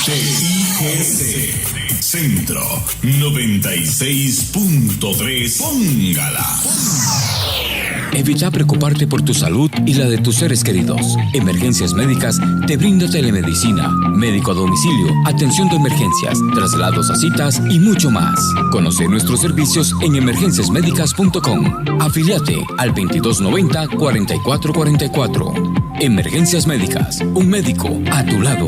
TIGC Centro 96.3. Póngala. Evita preocuparte por tu salud y la de tus seres queridos. Emergencias Médicas te brinda telemedicina, médico a domicilio, atención de emergencias, traslados a citas y mucho más. Conoce nuestros servicios en emergenciasmedicas.com. Afíliate al 2290-4444. Emergencias Médicas, un médico a tu lado.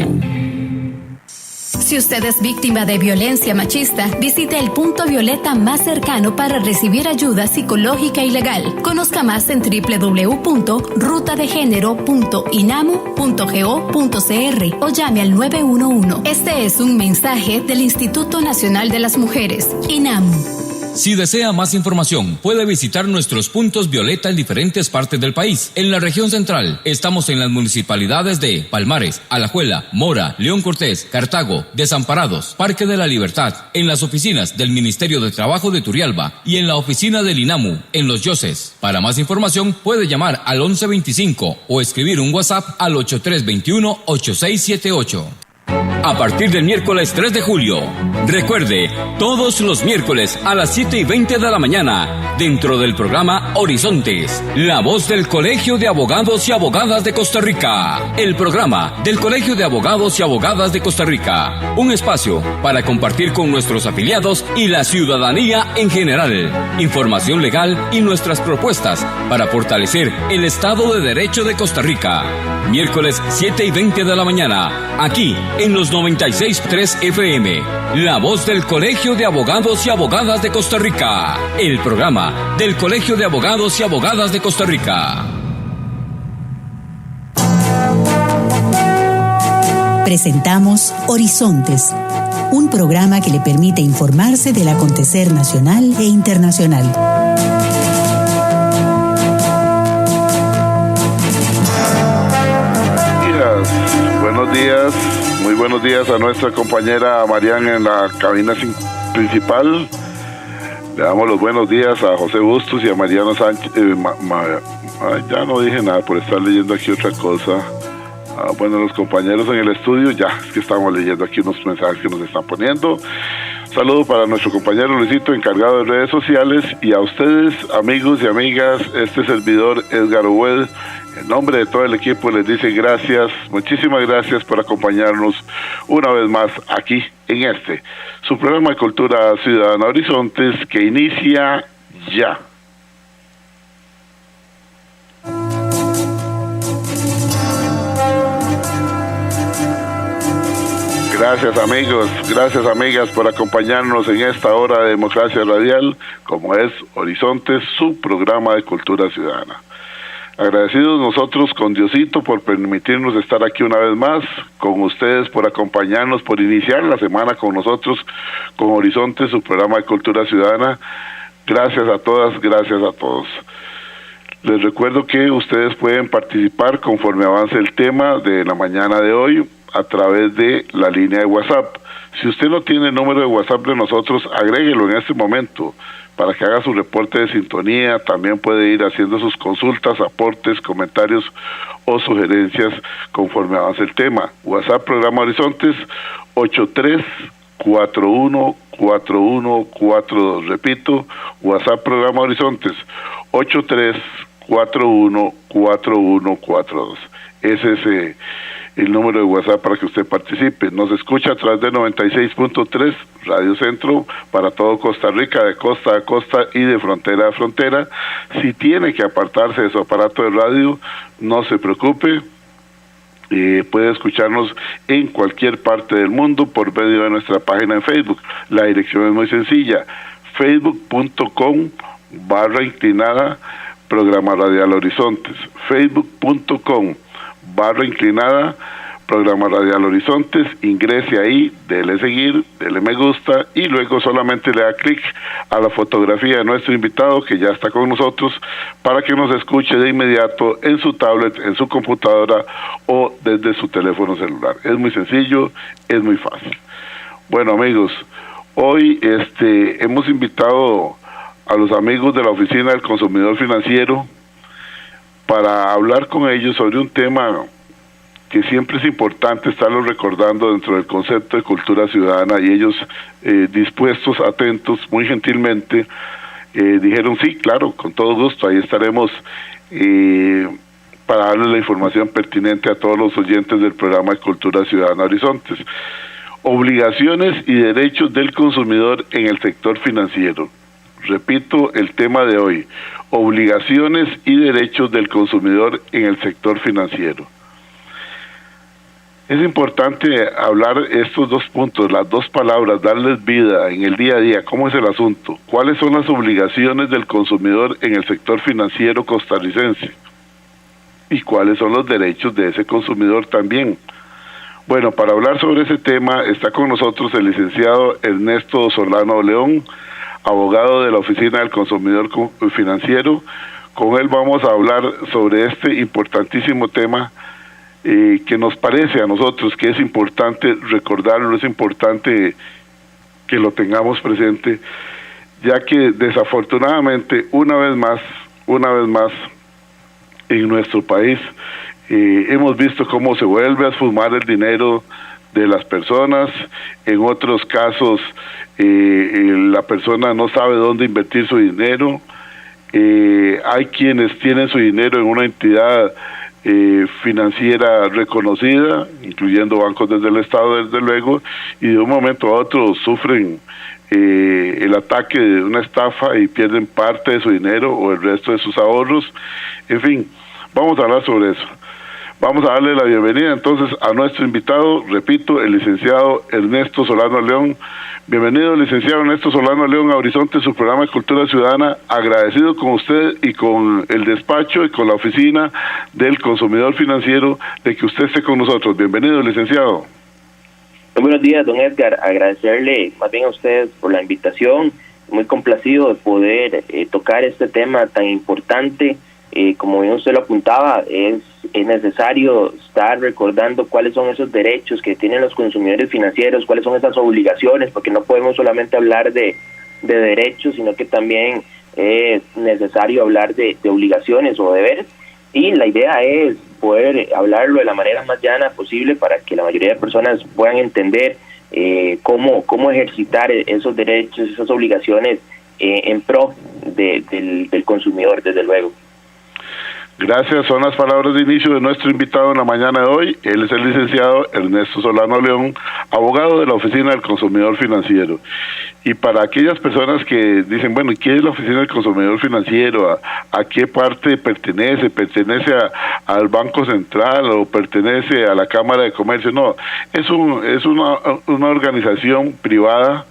Si usted es víctima de violencia machista, visite el punto violeta más cercano para recibir ayuda psicológica y legal. Conozca más en www.rutadegenero.inamu.go.cr o llame al 911. Este es un mensaje del Instituto Nacional de las Mujeres, INAMU. Si desea más información, puede visitar nuestros puntos violeta en diferentes partes del país. En la región central, estamos en las municipalidades de Palmares, Alajuela, Mora, León Cortés, Cartago, Desamparados, Parque de la Libertad, en las oficinas del Ministerio de Trabajo de Turrialba y en la oficina del INAMU, en Los Yoses. Para más información, puede llamar al 1125 o escribir un WhatsApp al 8321-8678. A partir del miércoles 3 de julio, recuerde, todos los miércoles a las 7:20 de la mañana, dentro del programa Horizontes, la voz del Colegio de Abogados y Abogadas de Costa Rica. El programa del Colegio de Abogados y Abogadas de Costa Rica. Un espacio para compartir con nuestros afiliados y la ciudadanía en general. Información legal y nuestras propuestas para fortalecer el Estado de Derecho de Costa Rica. Miércoles 7:20 de la mañana, aquí en los 96.3 FM, la voz del Colegio de Abogados y Abogadas de Costa Rica. El programa del Colegio de Abogados y Abogadas de Costa Rica. Presentamos Horizontes, un programa que le permite informarse del acontecer nacional e internacional. Buenos días, muy buenos días a nuestra compañera Marian en la cabina principal. Le damos los buenos días a José Bustos y a Mariano Sánchez. Ya no dije nada por estar leyendo aquí otra cosa. Bueno, los compañeros en el estudio, ya es que estamos leyendo aquí unos mensajes que nos están poniendo. Saludo para nuestro compañero Luisito, encargado de redes sociales, y a ustedes, amigos y amigas, este servidor Edgar Obed, en nombre de todo el equipo les dice gracias, muchísimas gracias por acompañarnos una vez más aquí en su programa de Cultura Ciudadana Horizontes, que inicia ya. Gracias amigos, gracias amigas por acompañarnos en esta hora de democracia radial, como es Horizontes, su programa de cultura ciudadana. Agradecidos nosotros con Diosito por permitirnos estar aquí una vez más, con ustedes por acompañarnos, por iniciar la semana con nosotros, con Horizontes, su programa de cultura ciudadana. Gracias a todas, gracias a todos. Les recuerdo que ustedes pueden participar conforme avance el tema de la mañana de hoy a través de la línea de WhatsApp. Si usted no tiene el número de WhatsApp de nosotros, agréguelo en este momento para que haga su reporte de sintonía. También puede ir haciendo sus consultas, aportes, comentarios o sugerencias conforme avance el tema. WhatsApp Programa Horizontes 83414142. Repito, WhatsApp Programa Horizontes 83414142. Ese es el número de WhatsApp para que usted participe. Nos escucha a través de 96.3 Radio Centro para todo Costa Rica, de costa a costa y de frontera a frontera. Si tiene que apartarse de su aparato de radio, no se preocupe. Puede escucharnos en cualquier parte del mundo por medio de nuestra página en Facebook. La dirección es muy sencilla: facebook.com/inclinada Programa Radial Horizontes. facebook.com/inclinada Programa Radial Horizontes. Ingrese ahí, dele seguir, dele me gusta y luego solamente le da clic a la fotografía de nuestro invitado que ya está con nosotros para que nos escuche de inmediato en su tablet, en su computadora o desde su teléfono celular. Es muy sencillo, es muy fácil. Bueno amigos, hoy hemos invitado a los amigos de la Oficina del Consumidor Financiero para hablar con ellos sobre un tema que siempre es importante estarlos recordando dentro del concepto de cultura ciudadana, y ellos dispuestos, atentos, muy gentilmente, dijeron sí, claro, con todo gusto, ahí estaremos para darles la información pertinente a todos los oyentes del programa de Cultura Ciudadana Horizontes. Obligaciones y derechos del consumidor en el sector financiero. Repito el tema de hoy, obligaciones y derechos del consumidor en el sector financiero. Es importante hablar estos dos puntos, las dos palabras, darles vida en el día a día. ¿Cómo es el asunto? ¿Cuáles son las obligaciones del consumidor en el sector financiero costarricense? ¿Y cuáles son los derechos de ese consumidor también? Bueno, para hablar sobre ese tema está con nosotros el licenciado Ernesto Solano León, abogado de la Oficina del Consumidor Financiero. Con él vamos a hablar sobre este importantísimo tema que nos parece a nosotros que es importante recordarlo, es importante que lo tengamos presente, ya que desafortunadamente una vez más, en nuestro país hemos visto cómo se vuelve a esfumar el dinero de las personas. En otros casos la persona no sabe dónde invertir su dinero. Hay quienes tienen su dinero en una entidad financiera reconocida, incluyendo bancos desde el Estado, desde luego, y de un momento a otro sufren el ataque de una estafa y pierden parte de su dinero o el resto de sus ahorros. En fin, vamos a hablar sobre eso. Vamos a darle la bienvenida entonces a nuestro invitado, repito, el licenciado Ernesto Solano León. Bienvenido, licenciado Ernesto Solano León, a Horizonte, su programa de Cultura Ciudadana. Agradecido con usted y con el despacho y con la Oficina del Consumidor Financiero de que usted esté con nosotros. Bienvenido, licenciado. Muy buenos días, don Edgar. Agradecerle más bien a ustedes por la invitación. Muy complacido de poder tocar este tema tan importante. Como bien usted lo apuntaba, es necesario estar recordando cuáles son esos derechos que tienen los consumidores financieros, cuáles son esas obligaciones, porque no podemos solamente hablar de derechos, sino que también es necesario hablar de obligaciones o deberes, y la idea es poder hablarlo de la manera más llana posible para que la mayoría de personas puedan entender cómo ejercitar esos derechos, esas obligaciones en pro del consumidor, desde luego. Gracias, son las palabras de inicio de nuestro invitado en la mañana de hoy. Él es el licenciado Ernesto Solano León, abogado de la Oficina del Consumidor Financiero. Y para aquellas personas que dicen, bueno, ¿qué es la Oficina del Consumidor Financiero? ¿A qué parte pertenece? ¿Pertenece al Banco Central o pertenece a la Cámara de Comercio? No, es una organización privada.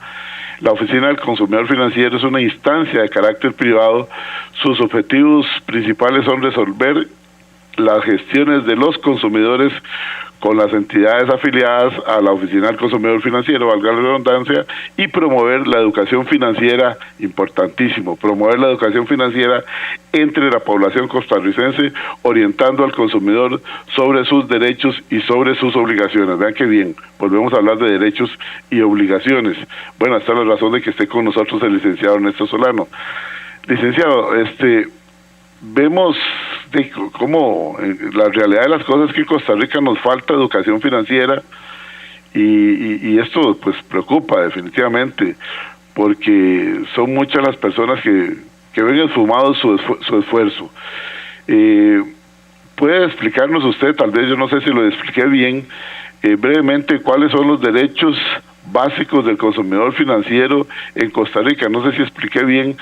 La Oficina del Consumidor Financiero es una instancia de carácter privado. Sus objetivos principales son resolver las gestiones de los consumidores con las entidades afiliadas a la Oficina del Consumidor Financiero, valga la redundancia, y promover la educación financiera, importantísimo, promover la educación financiera entre la población costarricense, orientando al consumidor sobre sus derechos y sobre sus obligaciones. Vean qué bien, volvemos a hablar de derechos y obligaciones. Bueno, esta es la razón de que esté con nosotros el licenciado Ernesto Solano. Licenciado, vemos cómo la realidad de las cosas es que en Costa Rica nos falta educación financiera y esto pues preocupa definitivamente, porque son muchas las personas que ven esfumado su esfuerzo. ¿Puede explicarnos usted, tal vez yo no sé si lo expliqué bien, brevemente cuáles son los derechos básicos del consumidor financiero en Costa Rica? No sé si expliqué bien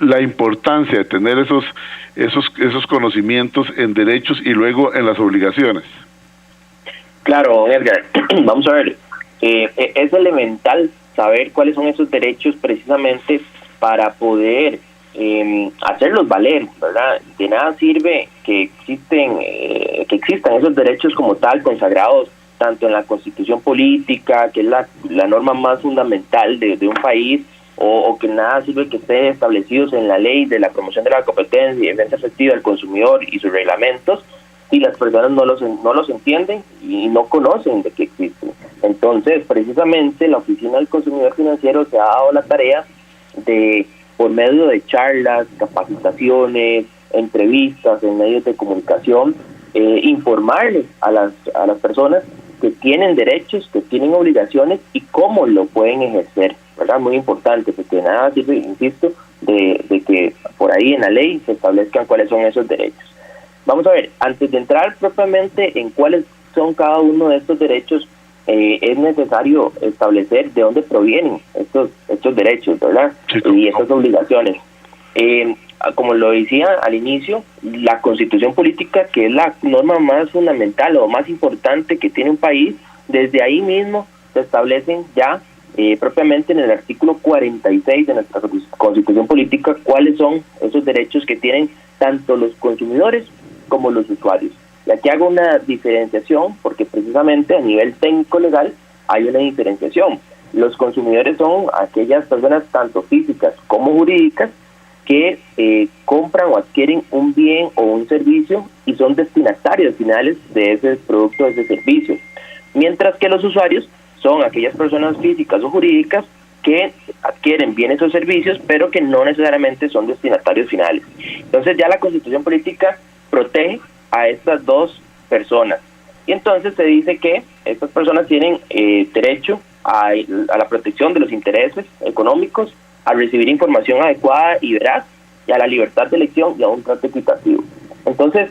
la importancia de tener esos conocimientos en derechos y luego en las obligaciones. Claro, Edgar, vamos a ver, es elemental saber cuáles son esos derechos precisamente para poder hacerlos valer, ¿verdad? De nada sirve que existan esos derechos como tal, consagrados tanto en la Constitución política, que es la norma más fundamental de un país, o que nada sirve que estén establecidos en la ley de la promoción de la competencia y defensa efectiva del consumidor y sus reglamentos, si las personas no los entienden y no conocen de qué existen. Entonces, precisamente, la Oficina del Consumidor Financiero se ha dado la tarea de, por medio de charlas, capacitaciones, entrevistas en medios de comunicación, informarles a las personas que tienen derechos, que tienen obligaciones y cómo lo pueden ejercer, ¿verdad? Muy importante, porque nada sirve, insisto, de que por ahí en la ley se establezcan cuáles son esos derechos. Vamos a ver, antes de entrar propiamente en cuáles son cada uno de estos derechos, es necesario establecer de dónde provienen estos derechos, ¿verdad? Sí, y estas obligaciones. Como lo decía al inicio, la Constitución Política, que es la norma más fundamental o más importante que tiene un país, desde ahí mismo se establecen ya propiamente en el artículo 46 de nuestra Constitución Política cuáles son esos derechos que tienen tanto los consumidores como los usuarios. Y aquí hago una diferenciación porque precisamente a nivel técnico legal hay una diferenciación. Los consumidores son aquellas personas tanto físicas como jurídicas que compran o adquieren un bien o un servicio y son destinatarios finales de ese producto, de ese servicio. Mientras que los usuarios son aquellas personas físicas o jurídicas que adquieren bienes o servicios, pero que no necesariamente son destinatarios finales. Entonces ya la Constitución Política protege a estas dos personas. Y entonces se dice que estas personas tienen derecho a la protección de los intereses económicos, a recibir información adecuada y veraz, y a la libertad de elección y a un trato equitativo. Entonces,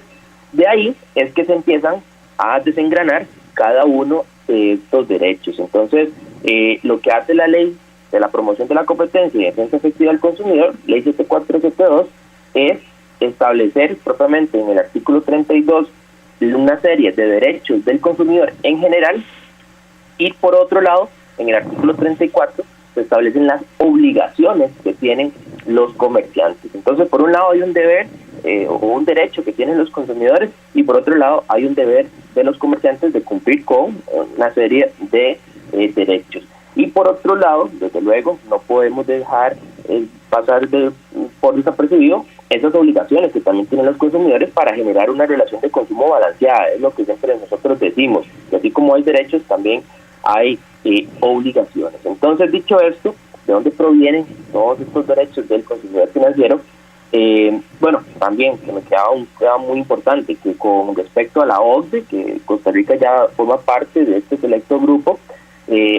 de ahí es que se empiezan a desengranar cada uno de estos derechos. Entonces, lo que hace la ley de la promoción de la competencia y defensa efectiva del consumidor, ley 7472, es establecer propiamente en el artículo 32 una serie de derechos del consumidor en general, y por otro lado, en el artículo 34, se establecen las obligaciones que tienen los comerciantes. Entonces, por un lado hay un deber o un derecho que tienen los consumidores, y por otro lado hay un deber de los comerciantes de cumplir con una serie de derechos. Y por otro lado, desde luego, no podemos dejar pasar por desapercibido esas obligaciones que también tienen los consumidores para generar una relación de consumo balanceada. Es lo que siempre nosotros decimos, que así como hay derechos, también hay obligaciones. Entonces, dicho esto, ¿de dónde provienen todos estos derechos del consumidor financiero? Bueno, también que me queda muy importante que con respecto a la OCDE, que Costa Rica ya forma parte de este selecto grupo,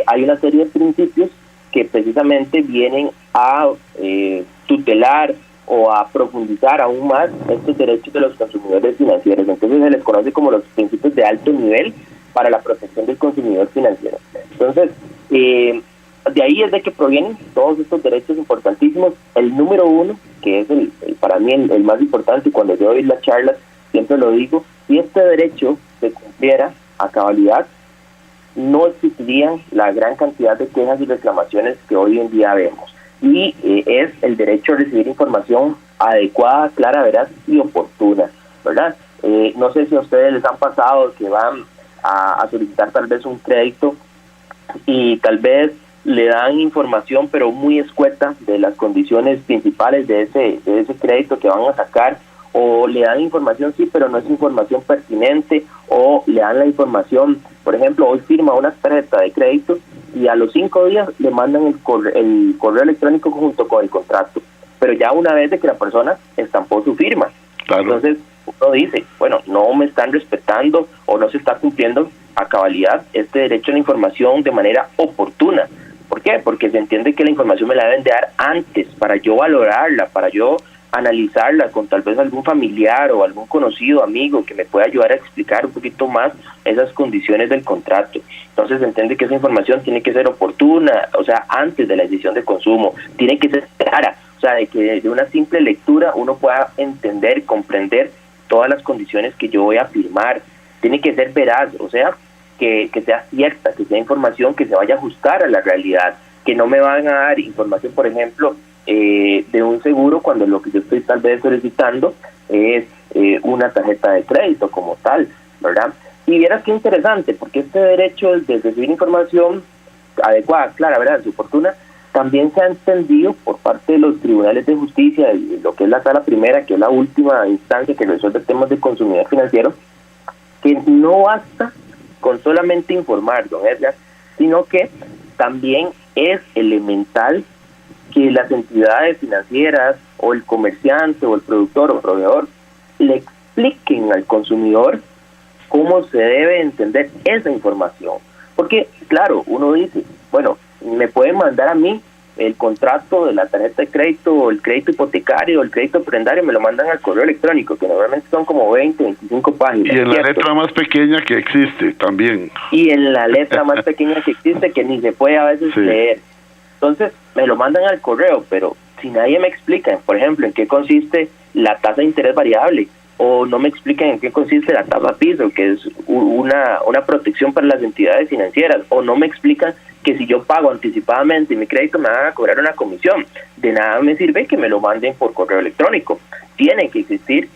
hay una serie de principios que precisamente vienen a tutelar o a profundizar aún más estos derechos de los consumidores financieros. Entonces se les conoce como los principios de alto nivel para la protección del consumidor financiero. Entonces, de ahí es de que provienen todos estos derechos importantísimos. El número uno, que es para mí el más importante, y cuando yo doy las charlas siempre lo digo, si este derecho se cumpliera a cabalidad, no existirían la gran cantidad de quejas y reclamaciones que hoy en día vemos. Y es el derecho a recibir información adecuada, clara, veraz y oportuna, ¿verdad? No sé si a ustedes les han pasado que van a solicitar tal vez un crédito y tal vez le dan información pero muy escueta de las condiciones principales de ese crédito que van a sacar, o le dan información sí pero no es información pertinente, o le dan la información, por ejemplo, hoy firma una tarjeta de crédito y a los 5 días le mandan el correo electrónico junto con el contrato, pero ya una vez de que la persona estampó su firma. Claro. Entonces uno dice, bueno, no me están respetando o no se está cumpliendo a cabalidad este derecho a la información de manera oportuna. ¿Por qué? Porque se entiende que la información me la deben de dar antes para yo valorarla, para yo analizarla con tal vez algún familiar o algún conocido, amigo, que me pueda ayudar a explicar un poquito más esas condiciones del contrato. Entonces se entiende que esa información tiene que ser oportuna, o sea, antes de la decisión de consumo, tiene que ser clara, o sea, de que de una simple lectura uno pueda entender, comprender todas las condiciones que yo voy a firmar. Tiene que ser veraz, o sea, que sea cierta, que sea información que se vaya a ajustar a la realidad, que no me van a dar información, por ejemplo, de un seguro cuando lo que yo estoy tal vez solicitando es una tarjeta de crédito como tal, ¿verdad? Y vieras qué interesante, porque este derecho de recibir información adecuada, clara, veraz y oportuna, también se ha entendido por parte de los tribunales de justicia y lo que es la sala primera, que es la última instancia que resuelve temas de consumidor financiero, que no basta con solamente informar, don Edgar, sino que también es elemental que las entidades financieras o el comerciante o el productor o proveedor le expliquen al consumidor cómo se debe entender esa información. Porque, claro, uno dice, bueno, me pueden mandar a mí el contrato de la tarjeta de crédito, o el crédito hipotecario, o el crédito prendario, me lo mandan al correo electrónico, que normalmente son como 20, 25 páginas. Y en la letra más pequeña que existe también. Y en la letra más pequeña que existe, que ni se puede a veces leer. Entonces, me lo mandan al correo, pero si nadie me explica, por ejemplo, en qué consiste la tasa de interés variable, o no me explican en qué consiste la tasa piso, que es una protección para las entidades financieras, o no me explican que si yo pago anticipadamente mi crédito me van a cobrar una comisión. De nada me sirve que me lo manden por correo electrónico. Tiene que existir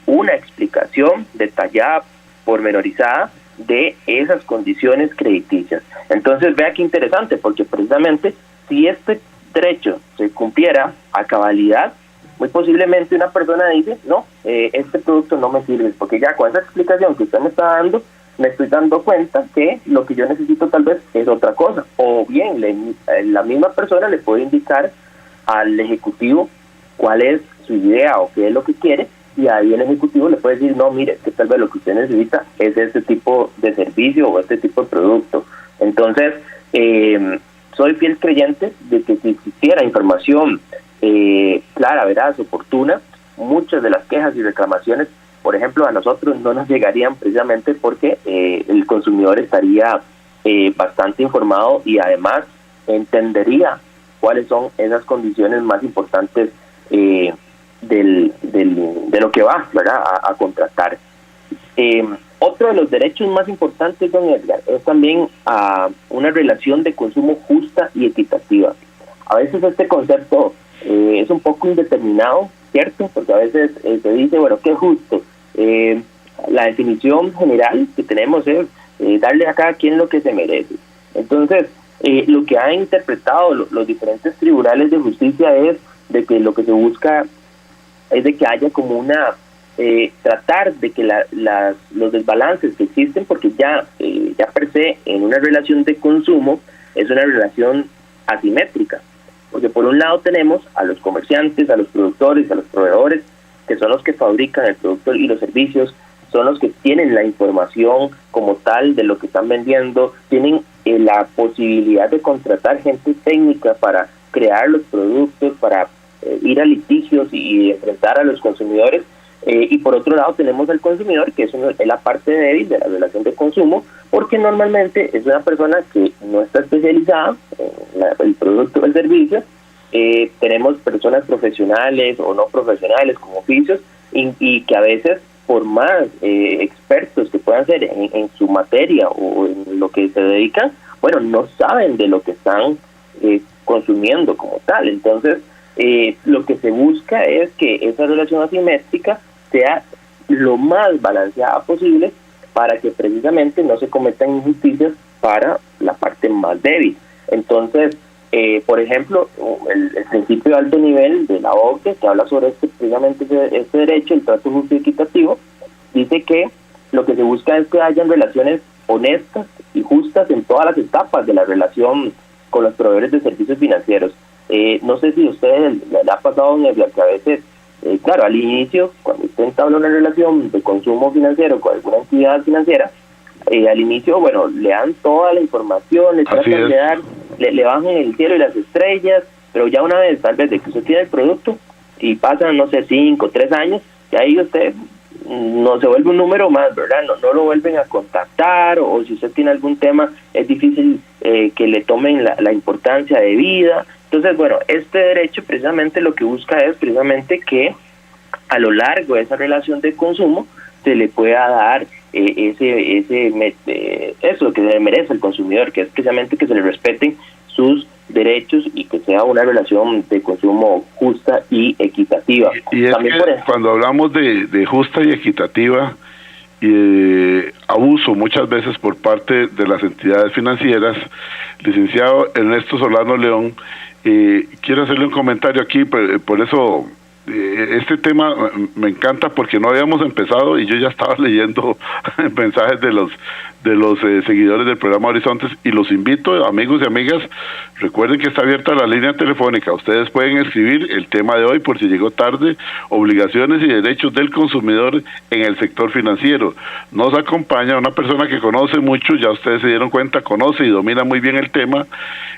una explicación detallada, pormenorizada, de esas condiciones crediticias. Entonces, vea qué interesante, porque precisamente si este derecho se cumpliera a cabalidad, muy posiblemente una persona dice, no, este producto no me sirve, porque ya con esa explicación que usted me está dando, me estoy dando cuenta que lo que yo necesito tal vez es otra cosa. O bien, la misma persona le puede indicar al ejecutivo cuál es su idea o qué es lo que quiere, y ahí el ejecutivo le puede decir, no, mire, que tal vez lo que usted necesita es este tipo de servicio o este tipo de producto. Entonces, soy fiel creyente de que si existiera información clara, veraz, oportuna, muchas de las quejas y reclamaciones, por ejemplo, a nosotros no nos llegarían, precisamente porque el consumidor estaría bastante informado y además entendería cuáles son esas condiciones más importantes de lo que va, ¿verdad?, a contratar. Otro de los derechos más importantes, don Edgar, es también una relación de consumo justa y equitativa. A veces este concepto es un poco indeterminado, ¿cierto? Porque a veces se dice, bueno, ¿qué es justo? La definición general que tenemos es darle a cada quien lo que se merece. Entonces, lo que han interpretado los diferentes tribunales de justicia es de que lo que se busca es de que haya como una tratar de que los desbalances que existen, porque ya per se en una relación de consumo es una relación asimétrica, porque por un lado tenemos a los comerciantes, a los productores, a los proveedores, que son los que fabrican el producto y los servicios, son los que tienen la información como tal de lo que están vendiendo, tienen la posibilidad de contratar gente técnica para crear los productos, para ir a litigios y enfrentar a los consumidores. Y por otro lado tenemos al consumidor, que es la parte débil de la relación de consumo, porque normalmente es una persona que no está especializada en el producto o el servicio. Tenemos personas profesionales o no profesionales con oficios y que a veces, por más expertos que puedan ser en su materia o en lo que se dedican, bueno, no saben de lo que están consumiendo como tal. Entonces, lo que se busca es que esa relación asimétrica sea lo más balanceada posible para que precisamente no se cometan injusticias para la parte más débil. Entonces, por ejemplo, el principio de alto nivel de la OCDE, que habla sobre precisamente este derecho, el trato justo y equitativo, dice que lo que se busca es que hayan relaciones honestas y justas en todas las etapas de la relación con los proveedores de servicios financieros. No sé si a usted le ha pasado que a veces, claro, al inicio, cuando usted entabla una relación de consumo financiero con alguna entidad financiera, al inicio, bueno, le dan toda la información, le tratan de dar, le bajan el cielo y las estrellas, pero ya una vez, tal vez, de que usted tiene el producto y pasan, no sé, 5 o 3 años, y ahí usted no se vuelve un número más, ¿verdad? No lo vuelven a contactar, o si usted tiene algún tema, es difícil que le tomen la importancia debida. Entonces, bueno, este derecho precisamente lo que busca es precisamente que a lo largo de esa relación de consumo se le pueda dar eso que se le merece al consumidor, que es precisamente que se le respeten sus derechos y que sea una relación de consumo justa y equitativa. Y es también que cuando hablamos de justa y equitativa y de abuso muchas veces por parte de las entidades financieras, licenciado Ernesto Solano León, quiero hacerle un comentario aquí, por eso este tema me encanta, porque no habíamos empezado y yo ya estaba leyendo mensajes de seguidores del programa Horizontes, y los invito, amigos y amigas, recuerden que está abierta la línea telefónica. Ustedes pueden escribir el tema de hoy por si llegó tarde: obligaciones y derechos del consumidor en el sector financiero. Nos acompaña una persona que conoce mucho, ya ustedes se dieron cuenta, conoce y domina muy bien el tema.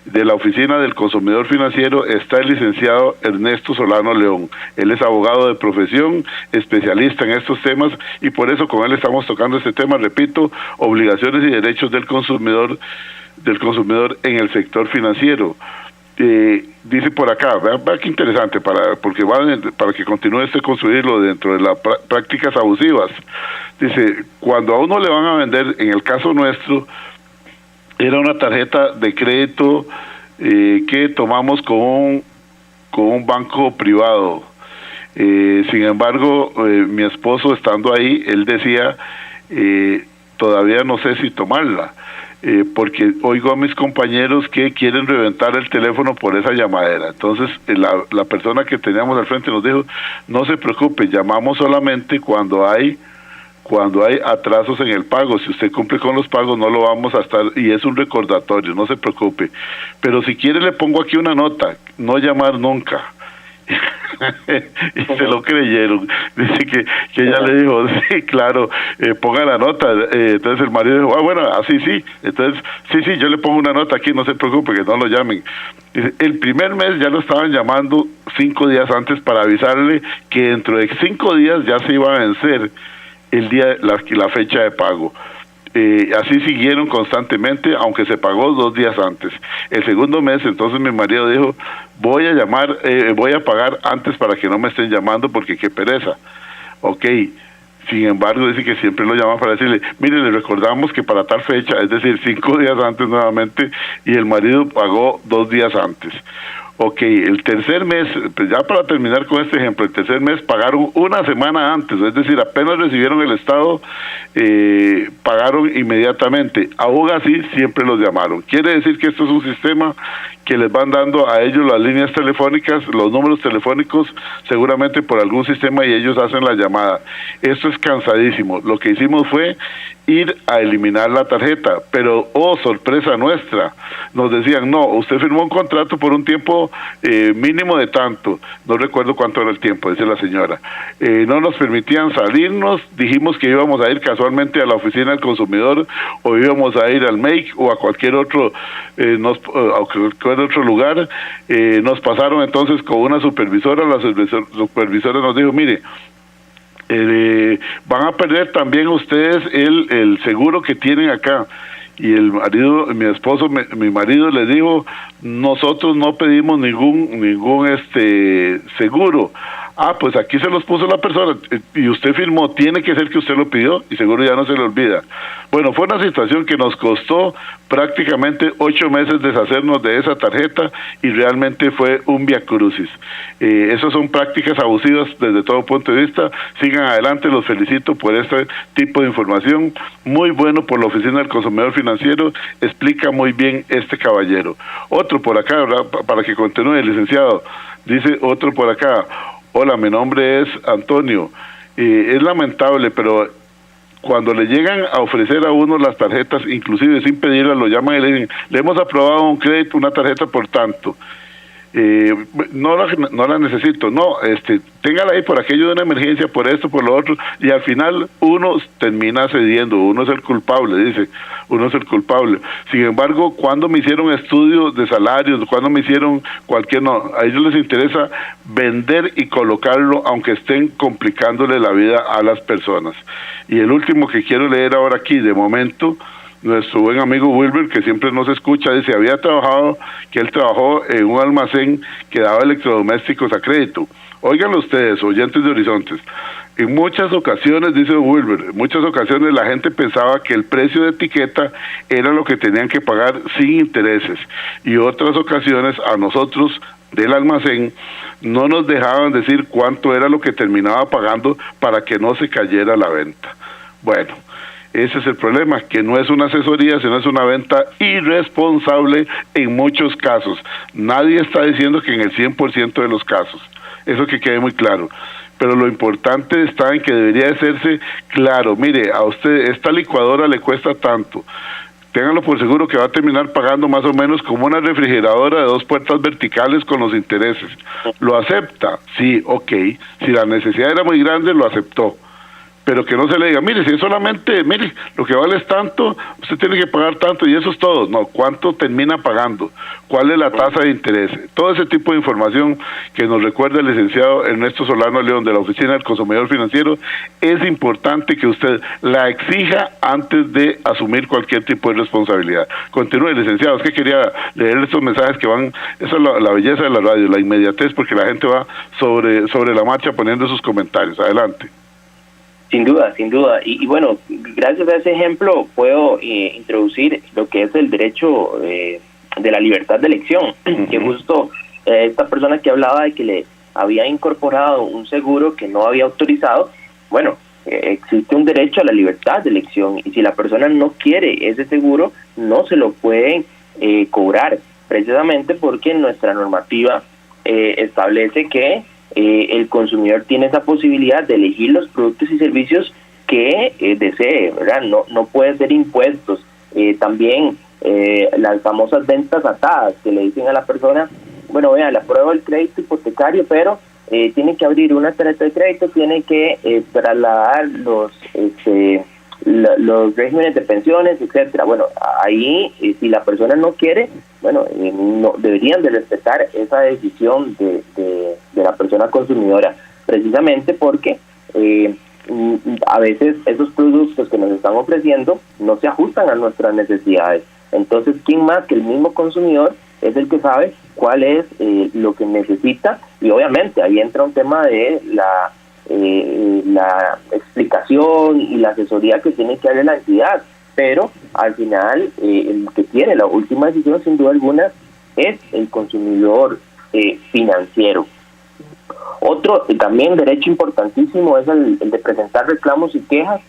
De la Oficina del Consumidor Financiero está el licenciado Ernesto Solano León. Él es abogado de profesión, especialista en estos temas, y por eso con él estamos tocando este tema, repito, obligaciones y derechos del consumidor en el sector financiero. Dice por acá, vean qué interesante, para que continúe este construirlo dentro de las prácticas abusivas. Dice, cuando a uno le van a vender, en el caso nuestro, era una tarjeta de crédito que tomamos con un banco privado. Sin embargo, mi esposo, estando ahí, él decía, todavía no sé si tomarla, porque oigo a mis compañeros que quieren reventar el teléfono por esa llamadera. Entonces la persona que teníamos al frente nos dijo, no se preocupe, llamamos solamente cuando hay atrasos en el pago. Si usted cumple con los pagos, no lo vamos a estar, y es un recordatorio, no se preocupe. Pero si quiere, le pongo aquí una nota: no llamar nunca. Y se lo creyeron. Dice que ella le dijo, sí, claro, ponga la nota. Entonces el marido dijo, bueno, así sí. Entonces, sí, yo le pongo una nota aquí, no se preocupe, que no lo llamen. Dice, el primer mes ya lo estaban llamando 5 días antes para avisarle que dentro de 5 días ya se iba a vencer el día, la fecha de pago. Así siguieron constantemente, aunque se pagó 2 días antes. El segundo mes, entonces mi marido dijo, voy a pagar antes para que no me estén llamando, porque qué pereza. Ok, sin embargo, dice que siempre lo llaman para decirle, mire, le recordamos que para tal fecha, es decir, 5 días antes nuevamente, y el marido pagó 2 días antes. Ok, el tercer mes, pues ya para terminar con este ejemplo, el tercer mes pagaron una semana antes, es decir, apenas recibieron el estado, pagaron inmediatamente. Aún así, siempre los llamaron. Quiere decir que esto es un sistema que les van dando a ellos las líneas telefónicas, los números telefónicos, seguramente por algún sistema, y ellos hacen la llamada. Esto es cansadísimo. Lo que hicimos fue ir a eliminar la tarjeta, pero sorpresa nuestra, nos decían, no, usted firmó un contrato por un tiempo mínimo de tanto, no recuerdo cuánto era el tiempo, dice la señora, no nos permitían salirnos, dijimos que íbamos a ir casualmente a la oficina del consumidor, o íbamos a ir al MAKE o a cualquier otro lugar. Nos pasaron entonces con una supervisora, la supervisora nos dijo, mire, van a perder también ustedes el seguro que tienen acá. Y el marido, mi marido le dijo, nosotros no pedimos ningún seguro. Pues aquí se los puso la persona y usted firmó, tiene que ser que usted lo pidió y seguro ya no se le olvida. Bueno, fue una situación que nos costó prácticamente 8 meses deshacernos de esa tarjeta, y realmente fue un viacrucis. Esas son prácticas abusivas desde todo punto de vista. Sigan adelante, los felicito por este tipo de información. Muy bueno por la Oficina del Consumidor Financiero, explica muy bien este caballero. Otro por acá, ¿verdad? Para que continúe, licenciado, dice otro por acá. Hola, mi nombre es Antonio. Es lamentable, pero cuando le llegan a ofrecer a uno las tarjetas, inclusive sin pedirlas, lo llaman y le dicen, le hemos aprobado un crédito, una tarjeta por tanto. No la necesito, no, téngala ahí por aquello de una emergencia, por esto, por lo otro, y al final uno termina cediendo, uno es el culpable, dice, uno es el culpable. Sin embargo, cuando me hicieron estudios de salarios, cuando me hicieron a ellos les interesa vender y colocarlo, aunque estén complicándole la vida a las personas. Y el último que quiero leer ahora aquí, de momento, nuestro buen amigo Wilber, que siempre nos escucha, dice, él trabajó en un almacén que daba electrodomésticos a crédito. Óiganlo ustedes, oyentes de Horizontes, en muchas ocasiones, dice Wilber, en muchas ocasiones la gente pensaba que el precio de etiqueta era lo que tenían que pagar sin intereses, y otras ocasiones a nosotros del almacén no nos dejaban decir cuánto era lo que terminaba pagando para que no se cayera la venta. Bueno, ese es el problema, que no es una asesoría, sino es una venta irresponsable en muchos casos. Nadie está diciendo que en el 100% de los casos, eso que quede muy claro. pero lo importante está en que debería hacerse claro. Mire, a usted esta licuadora le cuesta tanto, ténganlo por seguro que va a terminar pagando más o menos como una refrigeradora de 2 puertas verticales con los intereses. ¿Lo acepta? Sí, ok. Si la necesidad era muy grande, lo aceptó. Pero que no se le diga, mire, si es solamente, mire, lo que vale es tanto, usted tiene que pagar tanto y eso es todo. No, ¿cuánto termina pagando? ¿Cuál es la tasa de interés? Todo ese tipo de información que nos recuerda el licenciado Ernesto Solano León de la Oficina del Consumidor Financiero, es importante que usted la exija antes de asumir cualquier tipo de responsabilidad. Continúe, licenciado, es que quería leer estos mensajes que van, esa es la belleza de la radio, la inmediatez, porque la gente va sobre la marcha poniendo sus comentarios. Adelante. Sin duda, sin duda. Y bueno, gracias a ese ejemplo puedo introducir lo que es el derecho de la libertad de elección, que justo esta persona que hablaba de que le había incorporado un seguro que no había autorizado, bueno, existe un derecho a la libertad de elección y si la persona no quiere ese seguro, no se lo pueden cobrar, precisamente porque nuestra normativa establece que el consumidor tiene esa posibilidad de elegir los productos y servicios que desee, ¿verdad? No puede ser impuestos. También las famosas ventas atadas que le dicen a la persona, bueno, vea, le apruebo el crédito hipotecario, pero tiene que abrir una tarjeta de crédito, tiene que trasladar los regímenes de pensiones, etcétera. Bueno, ahí si la persona no quiere, bueno, no deberían de respetar esa decisión de la persona consumidora, precisamente porque a veces esos productos que nos están ofreciendo no se ajustan a nuestras necesidades. Entonces, ¿quién más que el mismo consumidor es el que sabe cuál es lo que necesita? Y obviamente ahí entra un tema de la explicación y la asesoría que tiene que darle la entidad, pero al final el que tiene la última decisión sin duda alguna es el consumidor financiero. Otro también derecho importantísimo es el de presentar reclamos y quejas.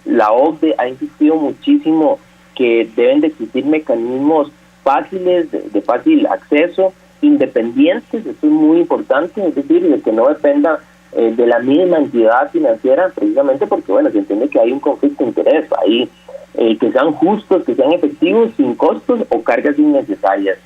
La OCDE ha insistido muchísimo que deben de existir mecanismos fáciles, de fácil acceso, independientes, esto es muy importante, es decir, de que no dependa de la misma entidad financiera, precisamente porque, bueno, se entiende que hay un conflicto de interés, ahí que sean justos, que sean efectivos, sin costos o cargas innecesarias.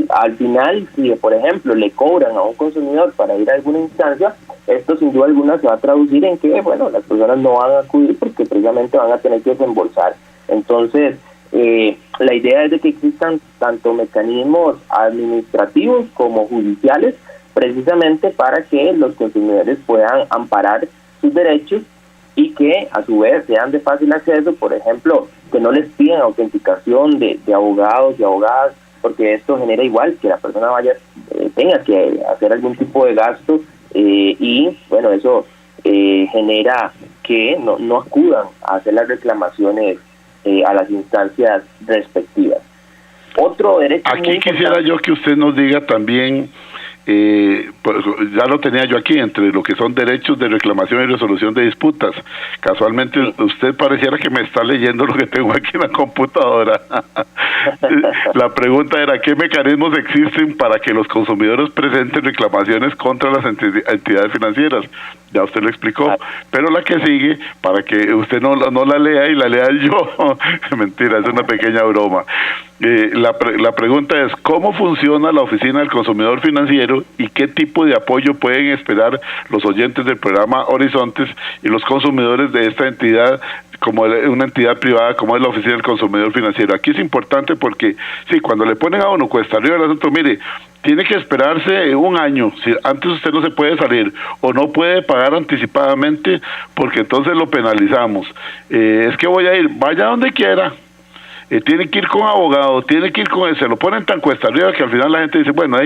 Al final, si por ejemplo le cobran a un consumidor para ir a alguna instancia, esto sin duda alguna se va a traducir en que, bueno, las personas no van a acudir porque precisamente van a tener que desembolsar. Entonces, la idea es de que existan tanto mecanismos administrativos como judiciales, precisamente para que los consumidores puedan amparar sus derechos y que a su vez sean de fácil acceso, por ejemplo, que no les pidan autenticación de abogados y abogadas, porque esto genera igual que la persona tenga que hacer algún tipo de gasto y bueno, eso genera que no acudan a hacer las reclamaciones a las instancias respectivas. Otro derecho aquí quisiera yo que usted nos diga también, ya lo tenía yo aquí, entre lo que son derechos de reclamación y resolución de disputas. Casualmente usted pareciera que me está leyendo lo que tengo aquí en la computadora. La pregunta era, ¿qué mecanismos existen para que los consumidores presenten reclamaciones contra las entidades financieras? Ya usted lo explicó, pero la que sigue, para que usted no la lea y la lea yo, mentira, es una pequeña broma. La pregunta es, ¿cómo funciona la Oficina del Consumidor Financiero y qué tipo de apoyo pueden esperar los oyentes del programa Horizontes y los consumidores de esta entidad, como una entidad privada como es la Oficina del Consumidor Financiero? Aquí es importante porque, sí, cuando le ponen a uno cuesta arriba el asunto, mire, tiene que esperarse un año, si antes usted no se puede salir o no puede pagar anticipadamente porque entonces lo penalizamos. Es que voy a ir, vaya donde quiera. Tiene que ir con abogado, tiene que ir con se lo ponen tan cuesta arriba que al final la gente dice, bueno,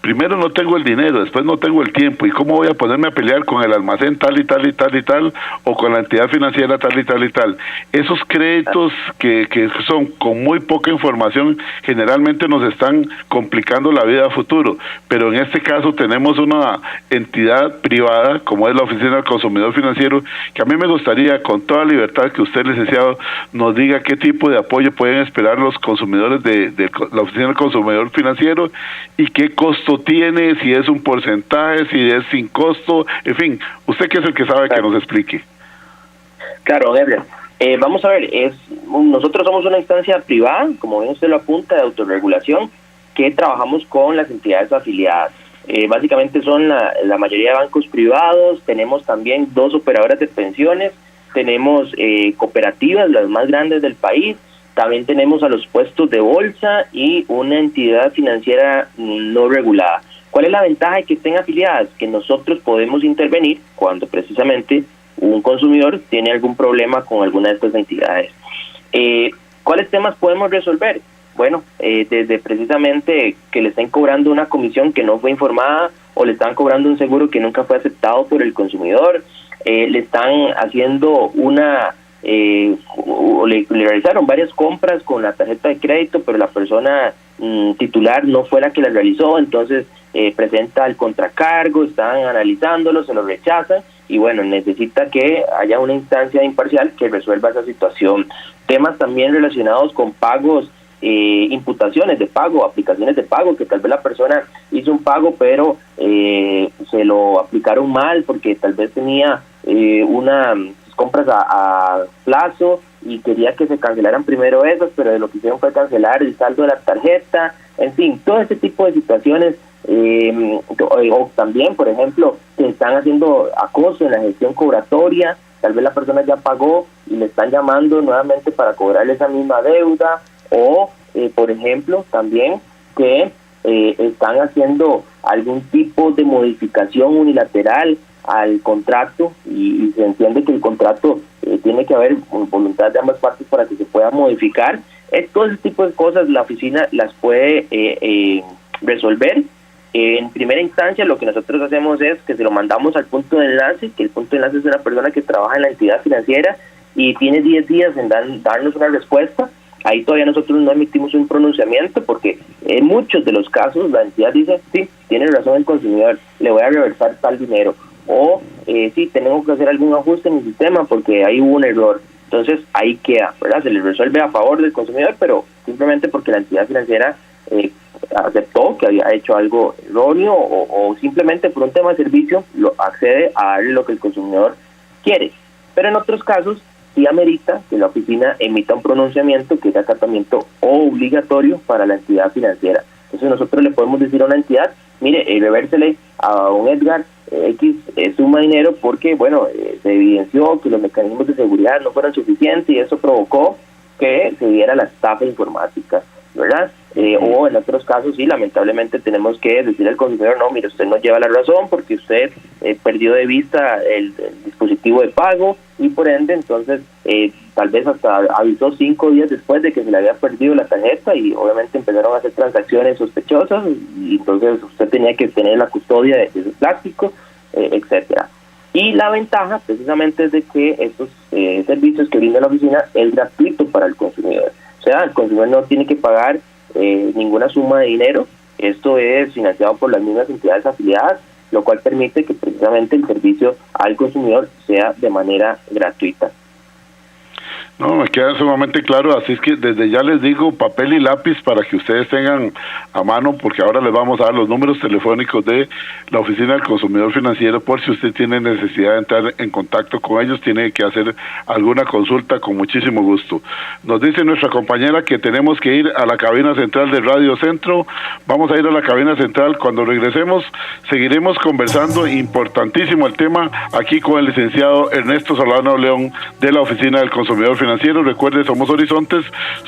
primero no tengo el dinero, después no tengo el tiempo, ¿y cómo voy a ponerme a pelear con el almacén tal y tal y tal y tal, o con la entidad financiera tal y tal y tal? Esos créditos que son con muy poca información generalmente nos están complicando la vida a futuro, pero en este caso tenemos una entidad privada como es la Oficina del Consumidor Financiero, que a mí me gustaría con toda libertad que usted, licenciado, nos diga qué tipo de apoyo pueden esperar los consumidores de la Oficina del Consumidor Financiero y qué costo costo tiene, si es un porcentaje, si es sin costo, en fin, usted que es el que sabe, que nos explique. Claro, Gabriel. Vamos a ver, nosotros somos una instancia privada, como bien usted lo apunta, de autorregulación, que trabajamos con las entidades afiliadas. Básicamente son la mayoría de bancos privados, tenemos también 2 operadoras de pensiones, tenemos cooperativas, las más grandes del país, también tenemos a los puestos de bolsa y una entidad financiera no regulada. ¿Cuál es la ventaja de que estén afiliadas? Que nosotros podemos intervenir cuando precisamente un consumidor tiene algún problema con alguna de estas entidades. ¿Cuáles temas podemos resolver? Bueno, desde precisamente que le estén cobrando una comisión que no fue informada o le están cobrando un seguro que nunca fue aceptado por el consumidor, le están haciendo le realizaron varias compras con la tarjeta de crédito, pero la persona titular no fue la que la realizó, entonces presenta el contracargo, están analizándolo, se lo rechazan y bueno, necesita que haya una instancia imparcial que resuelva esa situación. Temas también relacionados con pagos, imputaciones de pago, aplicaciones de pago, que tal vez la persona hizo un pago pero se lo aplicaron mal porque tal vez tenía unas compras a plazo y quería que se cancelaran primero esas, pero lo que hicieron fue cancelar el saldo de la tarjeta, en fin, todo ese tipo de situaciones. O también, por ejemplo, que están haciendo acoso en la gestión cobratoria, tal vez la persona ya pagó y le están llamando nuevamente para cobrarle esa misma deuda, o por ejemplo también que están haciendo algún tipo de modificación unilateral al contrato y se entiende que el contrato tiene que haber voluntad de ambas partes para que se pueda modificar. Todo ese tipo de cosas la oficina las puede resolver. En primera instancia lo que nosotros hacemos es que se lo mandamos al punto de enlace, que el punto de enlace es una persona que trabaja en la entidad financiera y tiene 10 días en darnos una respuesta. Ahí todavía nosotros no emitimos un pronunciamiento porque en muchos de los casos la entidad dice, sí, tiene razón el consumidor, le voy a reversar tal dinero, o sí, tenemos que hacer algún ajuste en el sistema porque ahí hubo un error. Entonces ahí queda, ¿verdad? Se le resuelve a favor del consumidor, pero simplemente porque la entidad financiera aceptó que había hecho algo erróneo o simplemente por un tema de servicio accede a darle lo que el consumidor quiere. Pero en otros casos sí amerita que la oficina emita un pronunciamiento que es acatamiento obligatorio para la entidad financiera. Entonces nosotros le podemos decir a una entidad, mire, revérsele a don Edgar X suma de dinero porque, bueno, se evidenció que los mecanismos de seguridad no fueron suficientes y eso provocó que se diera la estafa informática, ¿verdad? O en otros casos sí, lamentablemente tenemos que decir al consumidor, no, mire, usted no lleva la razón porque usted perdió de vista el dispositivo de pago y por ende entonces tal vez hasta avisó 5 días después de que se le había perdido la tarjeta y obviamente empezaron a hacer transacciones sospechosas y entonces usted tenía que tener la custodia de ese plástico, etcétera. Y la ventaja precisamente es de que estos servicios que brinda la oficina es gratuito para el consumidor. O sea, el consumidor no tiene que pagar ninguna suma de dinero. Esto es financiado por las mismas entidades afiliadas, lo cual permite que precisamente el servicio al consumidor sea de manera gratuita. No, me queda sumamente claro, así es que desde ya les digo papel y lápiz para que ustedes tengan a mano, porque ahora les vamos a dar los números telefónicos de la Oficina del Consumidor Financiero por si usted tiene necesidad de entrar en contacto con ellos, tiene que hacer alguna consulta con muchísimo gusto. Nos dice nuestra compañera que tenemos que ir a la cabina central de Radio Centro, vamos a ir a la cabina central, cuando regresemos seguiremos conversando, importantísimo el tema, aquí con el licenciado Ernesto Solano León de la Oficina del Consumidor Financiero. Recuerde, somos Horizontes,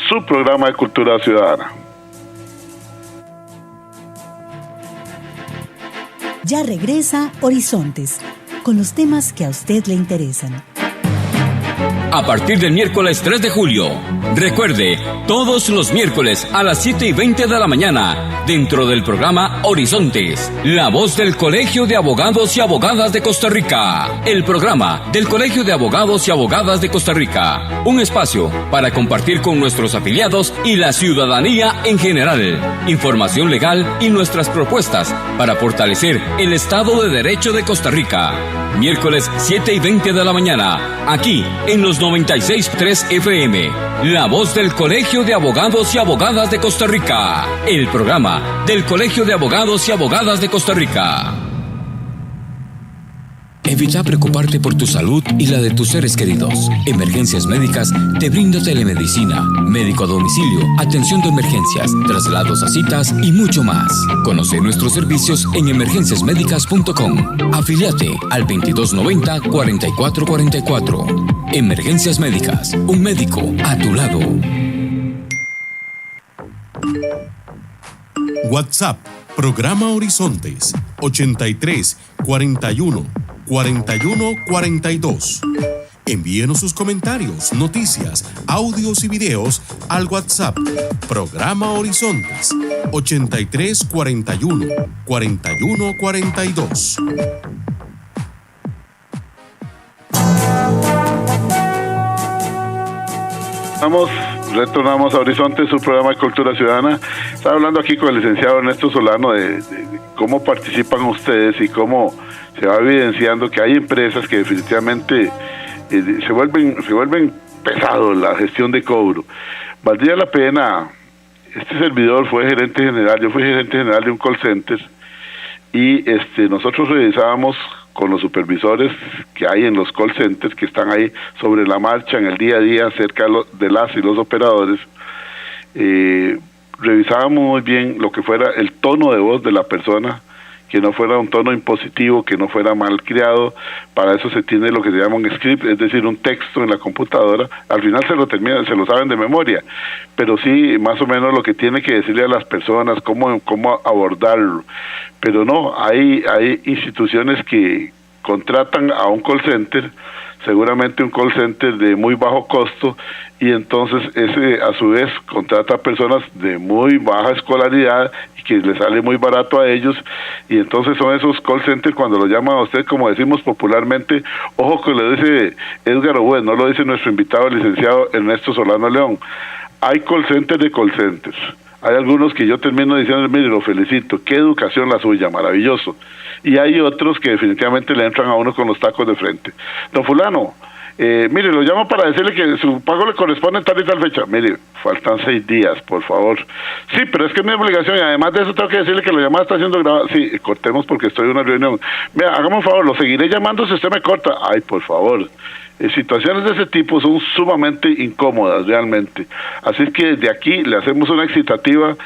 su programa de cultura ciudadana. Ya regresa Horizontes, con los temas que a usted le interesan. A partir del miércoles 3 de julio, recuerde, todos los miércoles a las 7:20 de la mañana, dentro del programa Horizontes, la voz del Colegio de Abogados y Abogadas de Costa Rica. El programa del Colegio de Abogados y Abogadas de Costa Rica. Un espacio para compartir con nuestros afiliados y la ciudadanía en general. Información legal y nuestras propuestas para fortalecer el Estado de Derecho de Costa Rica. Miércoles 7:20 de la mañana, aquí en los 96.3 FM, la voz del Colegio de Abogados y Abogadas de Costa Rica, el programa del Colegio de Abogados y Abogadas de Costa Rica. Evita preocuparte por tu salud y la de tus seres queridos. Emergencias Médicas te brinda telemedicina, médico a domicilio, atención de emergencias, traslados a citas y mucho más. Conoce nuestros servicios en emergenciasmedicas.com. Afíliate al 2290-4444. Emergencias Médicas, un médico a tu lado. WhatsApp, Programa Horizontes, 83 41 41 42. Envíenos sus comentarios, noticias, audios y videos al WhatsApp, Programa Horizontes, 83 41 41 42. Retornamos a Horizonte, su programa de Cultura Ciudadana. Estaba hablando aquí con el licenciado Ernesto Solano de cómo participan ustedes y cómo se va evidenciando que hay empresas que definitivamente se vuelven pesados la gestión de cobro. Valdría la pena, este servidor fue gerente general, yo fui gerente general de un call center y nosotros revisábamos con los supervisores que hay en los call centers, que están ahí sobre la marcha en el día a día cerca de las y los operadores, revisábamos muy bien lo que fuera el tono de voz de la persona, que no fuera un tono impositivo, que no fuera mal criado. Para eso se tiene lo que se llama un script, es decir, un texto en la computadora. Al final se lo saben de memoria, pero sí más o menos lo que tiene que decirle a las personas, cómo abordarlo. Pero no, hay instituciones que contratan a un call center, seguramente un call center de muy bajo costo, y entonces ese a su vez contrata a personas de muy baja escolaridad y que le sale muy barato a ellos, y entonces son esos call centers cuando lo llaman a usted, como decimos popularmente, ojo que lo dice Edgar Obues, no lo dice nuestro invitado el licenciado Ernesto Solano León. Hay call centers de call centers. Hay algunos que yo termino diciendo, mire, lo felicito, qué educación la suya, maravilloso. Y hay otros que definitivamente le entran a uno con los tacos de frente. Don fulano, mire, lo llamo para decirle que su pago le corresponde en tal y tal fecha. Mire, faltan 6 días, por favor. Sí, pero es que es mi obligación y además de eso tengo que decirle que la llamada está siendo grabada. Sí, cortemos porque estoy en una reunión. Vea, hágame un favor, lo seguiré llamando si usted me corta. Ay, por favor. Situaciones de ese tipo son sumamente incómodas realmente, así es que desde aquí le hacemos una excitativa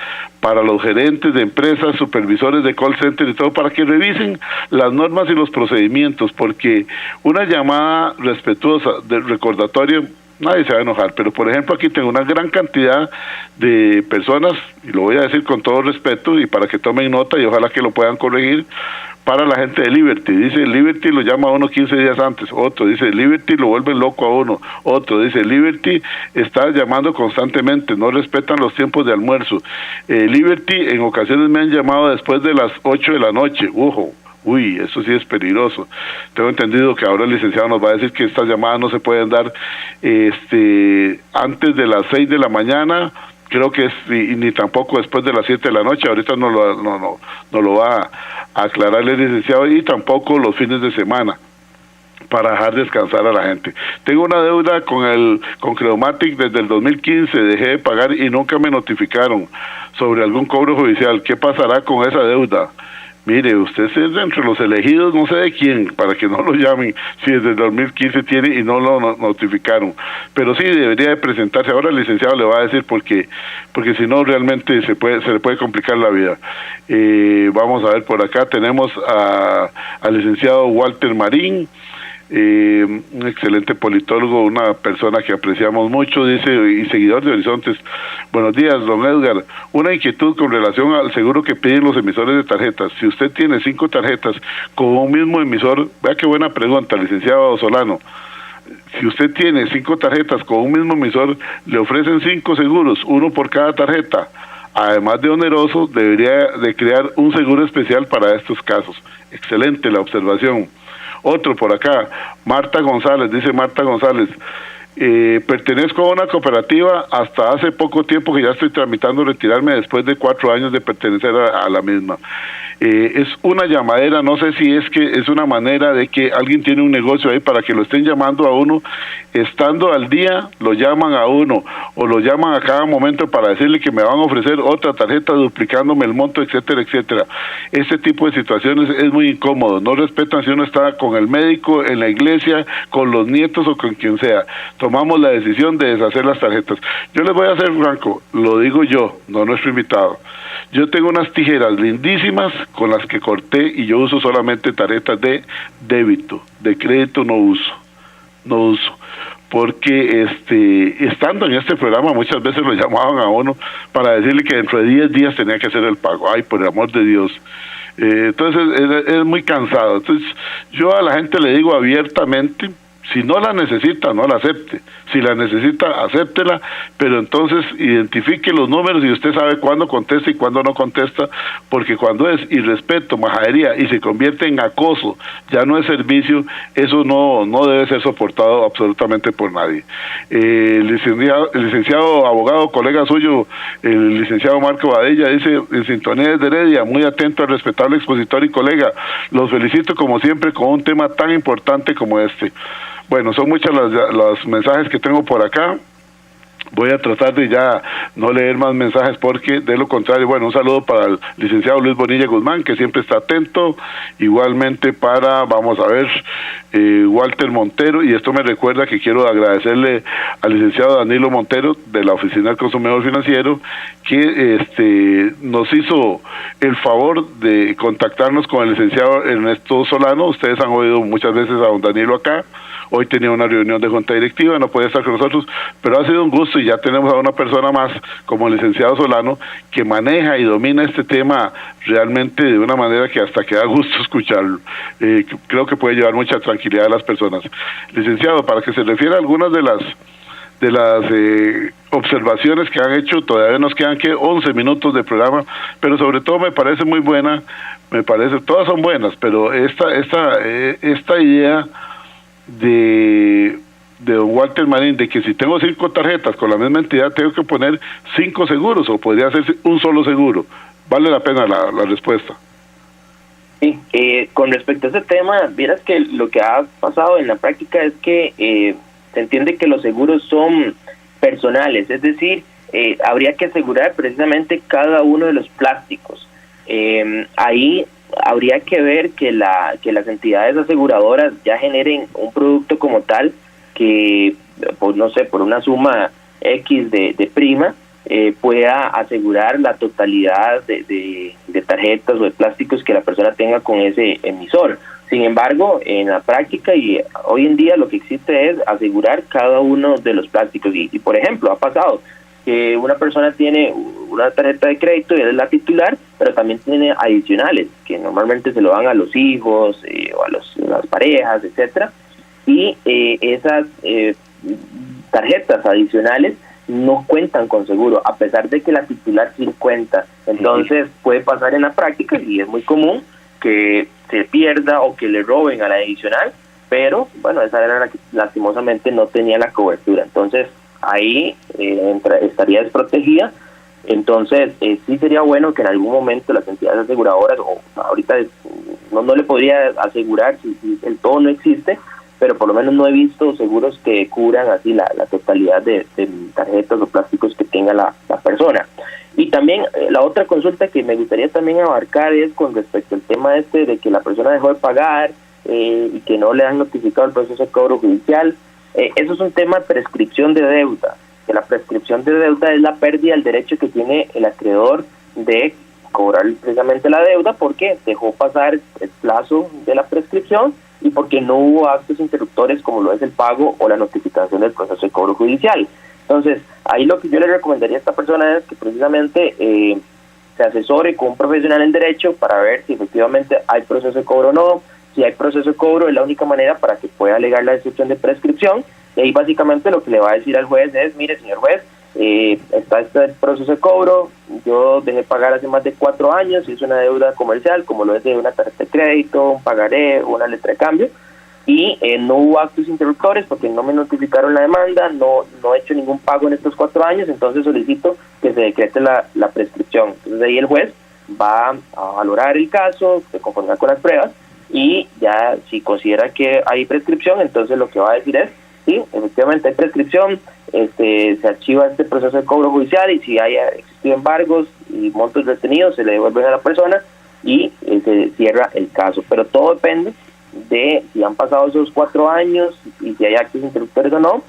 para los gerentes de empresas, supervisores de call center y todo, para que revisen las normas y los procedimientos, porque una llamada respetuosa de recordatorio nadie se va a enojar, pero por ejemplo aquí tengo una gran cantidad de personas, y lo voy a decir con todo respeto y para que tomen nota y ojalá que lo puedan corregir, para la gente de Liberty. Dice Liberty lo llama a uno 15 días antes, otro dice Liberty lo vuelve loco a uno, otro dice Liberty está llamando constantemente, no respetan los tiempos de almuerzo. Liberty en ocasiones me han llamado después de las 8 de la noche, ojo. Uy, eso sí es peligroso. Tengo entendido que ahora el licenciado nos va a decir que estas llamadas no se pueden dar antes de las 6 de la mañana, creo que es, y ni tampoco después de las 7 de la noche. Ahorita no lo va a aclarar el licenciado, y tampoco los fines de semana, para dejar descansar a la gente. Tengo una deuda con Credomatic desde el 2015, dejé de pagar y nunca me notificaron sobre algún cobro judicial. ¿Qué pasará con esa deuda? Mire, usted es entre los elegidos, no sé de quién, para que no lo llamen, si desde el 2015 tiene y no lo notificaron. Pero sí debería de presentarse. Ahora el licenciado le va a decir porque si no realmente se le puede complicar la vida. Vamos a ver, por acá tenemos al licenciado Walter Marín, un excelente politólogo, una persona que apreciamos mucho, dice, y seguidor de Horizontes. Buenos días, don Edgar. Una inquietud con relación al seguro que piden los emisores de tarjetas. Si usted tiene 5 tarjetas con un mismo emisor, vea qué buena pregunta, licenciado Solano. Si usted tiene 5 tarjetas con un mismo emisor, le ofrecen 5 seguros, uno por cada tarjeta. Además de oneroso, debería de crear un seguro especial para estos casos. Excelente la observación. Otro por acá, Marta González, dice Marta González, pertenezco a una cooperativa hasta hace poco tiempo que ya estoy tramitando retirarme después de 4 años de pertenecer a la misma. es una llamadera, no sé si es que es una manera de que alguien tiene un negocio ahí para que lo estén llamando a uno, estando al día, lo llaman a uno, o lo llaman a cada momento para decirle que me van a ofrecer otra tarjeta duplicándome el monto, etcétera, etcétera. Este tipo de situaciones es muy incómodo, no respetan si uno está con el médico, en la iglesia, con los nietos o con quien sea. Tomamos la decisión de deshacer las tarjetas. Yo les voy a hacer franco, lo digo yo, no nuestro invitado. Yo tengo unas tijeras lindísimas con las que corté y yo uso solamente tarjetas de débito, de crédito no uso, porque estando en este programa muchas veces lo llamaban a uno para decirle que dentro de 10 días tenía que hacer el pago. Ay, por el amor de Dios. Entonces es muy cansado. Entonces yo a la gente le digo abiertamente, si no la necesita, no la acepte. Si la necesita, acéptela, pero entonces identifique los números y usted sabe cuándo contesta y cuándo no contesta, porque cuando es irrespeto, majadería y se convierte en acoso, ya no es servicio, eso no debe ser soportado absolutamente por nadie. El licenciado abogado, colega suyo, el licenciado Marco Badella, dice, en sintonía desde Heredia, muy atento al respetable expositor y colega, los felicito como siempre con un tema tan importante como este. Bueno, son muchos los mensajes que tengo por acá. Voy a tratar de ya no leer más mensajes porque de lo contrario, bueno, un saludo para el licenciado Luis Bonilla Guzmán, que siempre está atento, igualmente para, vamos a ver, Walter Montero, y esto me recuerda que quiero agradecerle al licenciado Danilo Montero de la Oficina del Consumidor Financiero, que nos hizo el favor de contactarnos con el licenciado Ernesto Solano. Ustedes han oído muchas veces a don Danilo acá. Hoy tenía una reunión de junta directiva, no puede estar con nosotros, pero ha sido un gusto y ya tenemos a una persona más como el licenciado Solano que maneja y domina este tema realmente de una manera que hasta que da gusto escucharlo. Creo que puede llevar mucha tranquilidad a las personas. Licenciado, para que se refiera a algunas de las observaciones que han hecho, todavía nos quedan 11 minutos de programa, pero sobre todo me parece muy buena, todas son buenas, pero esta idea de don Walter Marín, de que si tengo 5 tarjetas con la misma entidad tengo que poner 5 seguros, o podría ser un solo seguro. Vale la pena la respuesta. Sí, con respecto a ese tema, vieras que lo que ha pasado en la práctica es que se entiende que los seguros son personales, es decir, habría que asegurar precisamente cada uno de los plásticos. Ahí habría que ver que las entidades aseguradoras ya generen un producto como tal que, pues no sé, por una suma X de prima, pueda asegurar la totalidad de tarjetas o de plásticos que la persona tenga con ese emisor. Sin embargo, en la práctica y hoy en día lo que existe es asegurar cada uno de los plásticos. Y por ejemplo, ha pasado que una persona tiene una tarjeta de crédito y es la titular, pero también tiene adicionales, que normalmente se lo dan a los hijos o a las parejas, etcétera, y esas tarjetas adicionales no cuentan con seguro, a pesar de que la titular sí cuenta. Entonces puede pasar en la práctica, y es muy común que se pierda o que le roben a la adicional, pero bueno, esa era la que lastimosamente no tenía la cobertura. Entonces ahí estaría desprotegida. Entonces sí sería bueno que en algún momento las entidades aseguradoras, o ahorita no le podría asegurar si el todo no existe, pero por lo menos no he visto seguros que cubran así la totalidad de tarjetas o plásticos que tenga la persona. Y también la otra consulta que me gustaría también abarcar es con respecto al tema de que la persona dejó de pagar y que no le han notificado el proceso de cobro judicial. Eso es un tema de prescripción de deuda, que la prescripción de deuda es la pérdida del derecho que tiene el acreedor de cobrar precisamente la deuda porque dejó pasar el plazo de la prescripción y porque no hubo actos interruptores como lo es el pago o la notificación del proceso de cobro judicial. Entonces, ahí lo que yo le recomendaría a esta persona es que precisamente se asesore con un profesional en derecho para ver si efectivamente hay proceso de cobro o no. Si hay proceso de cobro es la única manera para que pueda alegar la excepción de prescripción, y ahí básicamente lo que le va a decir al juez es: mire, señor juez, está este proceso de cobro, yo dejé pagar hace más de 4 años, y es una deuda comercial como lo es de una tarjeta de crédito, un pagaré, una letra de cambio, y no hubo actos interruptores porque no me notificaron la demanda, no he hecho ningún pago en estos 4 años, entonces solicito que se decrete la prescripción. Entonces ahí el juez va a valorar el caso, se conforma con las pruebas y ya si considera que hay prescripción, entonces lo que va a decir es, sí, efectivamente hay prescripción, se archiva este proceso de cobro judicial y si hay existido embargos y montos retenidos se le devuelven a la persona y se cierra el caso. Pero todo depende de si han pasado esos 4 años y si hay actos interruptores o no,